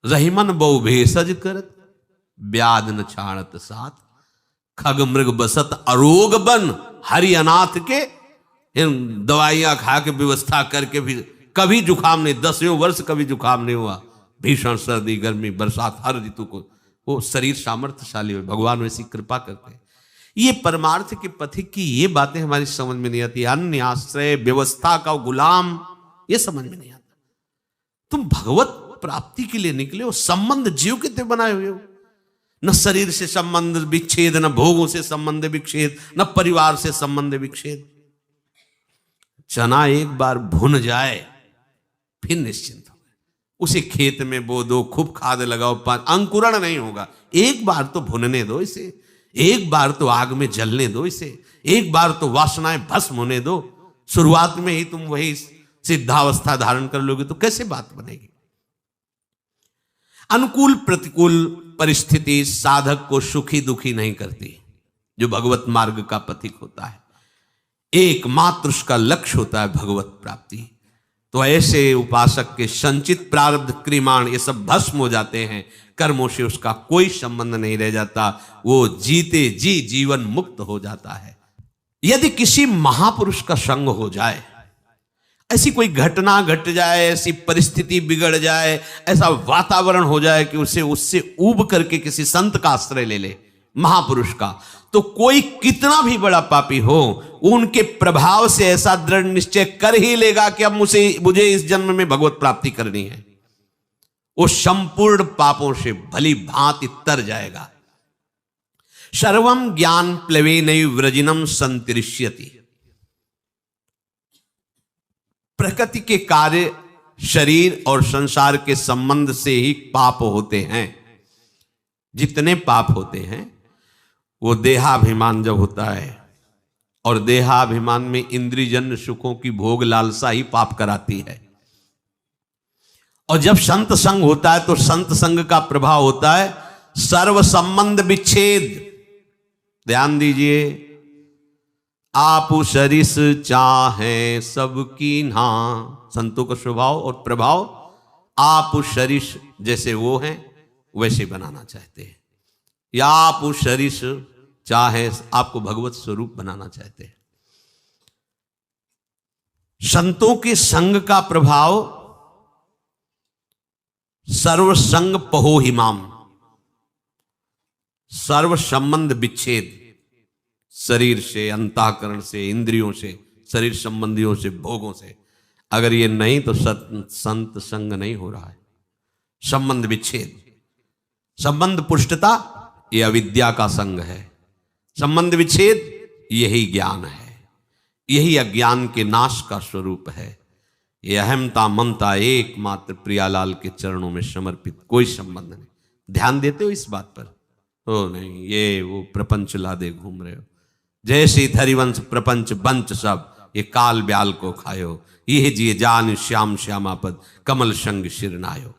रहीमन बहु भेषज करत, ब्याध न छाणत साथ, खग मृग बसत अरोग बन, हरि अनाथ के दवाइयां खा के व्यवस्था करके भी कभी जुकाम नहीं, 10वें वर्ष कभी जुकाम नहीं हुआ। भीषण सर्दी गर्मी बरसात हर ऋतु को वो शरीर सामर्थ्यशाली हो, भगवान वैसी कृपा करते हैं। ये परमार्थ के पथिक की ये बातें हमारी समझ में नहीं आती। अन्य आश्रय व्यवस्था का गुलाम, ये समझ में नहीं आता। तुम भगवत प्राप्ति के लिए निकले हो, संबंध जीव के बनाए हुए हो। न शरीर से संबंध विच्छेद, न भोगों से संबंध विच्छेद, न परिवार से संबंध विच्छेद। चना एक बार भुन जाए फिर निश्चिंत हो, उसे खेत में बो दो, खूब खाद लगाओ, अंकुरण नहीं होगा। एक बार तो भुनने दो इसे, एक बार तो आग में जलने दो इसे, एक बार तो वासनाएं भस्म होने दो। शुरुआत में ही तुम वही सिद्धावस्था धारण कर लोगे तो कैसे बात बनेगी। अनुकूल प्रतिकूल परिस्थिति साधक को सुखी दुखी नहीं करती। जो भगवत मार्ग का पथिक होता है, एकमात्र उसका लक्ष्य होता है भगवत प्राप्ति। तो ऐसे उपासक के संचित प्रारब्ध क्रिमाण ये सब भस्म हो जाते हैं, कर्मों से उसका कोई संबंध नहीं रह जाता, वो जीते जी जीवन मुक्त हो जाता है। यदि किसी महापुरुष का संग हो जाए, ऐसी कोई घटना घट जाए, ऐसी परिस्थिति बिगड़ जाए, ऐसा वातावरण हो जाए कि उसे उससे ऊब करके किसी संत का आश्रय ले ले, महापुरुष का, तो कोई कितना भी बड़ा पापी हो उनके प्रभाव से ऐसा दृढ़ निश्चय कर ही लेगा कि अब मुझे इस जन्म में भगवत प्राप्ति करनी है। वो संपूर्ण पापों से भली भांति तर जाएगा। सर्वम ज्ञान प्लवेनैव व्रजिनम संतरिष्यति। प्रकृति के कार्य शरीर और संसार के संबंध से ही पाप होते हैं। जितने पाप होते हैं वो देहाभिमान जब होता है, और देहाभिमान में इंद्रियजन्य सुखों की भोग लालसा ही पाप कराती है। और जब संत संग होता है तो संत संग का प्रभाव होता है सर्व संबंध विच्छेद। ध्यान दीजिए, आप सरिस चाहे सबकी ना, संतों का स्वभाव और प्रभाव आप सरिस जैसे वो हैं वैसे बनाना चाहते हैं, या आप सरिस चाहे आपको भगवत स्वरूप बनाना चाहते हैं। संतों के संग का प्रभाव सर्व संग पहो हिमाम, सर्व संबंध विच्छेद, शरीर से, अंतःकरण से, इंद्रियों से, शरीर संबंधियों से, भोगों से। अगर ये नहीं तो संत संग नहीं हो रहा है। संबंध विच्छेद, संबंध पुष्टता ये अविद्या का संग है, संबंध विच्छेद यही ज्ञान है, यही अज्ञान के नाश का स्वरूप है। ये अहमता ममता एकमात्र प्रियालाल के चरणों में समर्पित, कोई संबंध नहीं। ध्यान देते हो इस बात पर? ओ नहीं, ये वो प्रपंच लादे घूम रहे हो। जैसे हरिवंश प्रपंच बंच सब ये काल ब्याल को खायो, ये जिए जान श्याम श्यामापद कमल संग शिरनायो।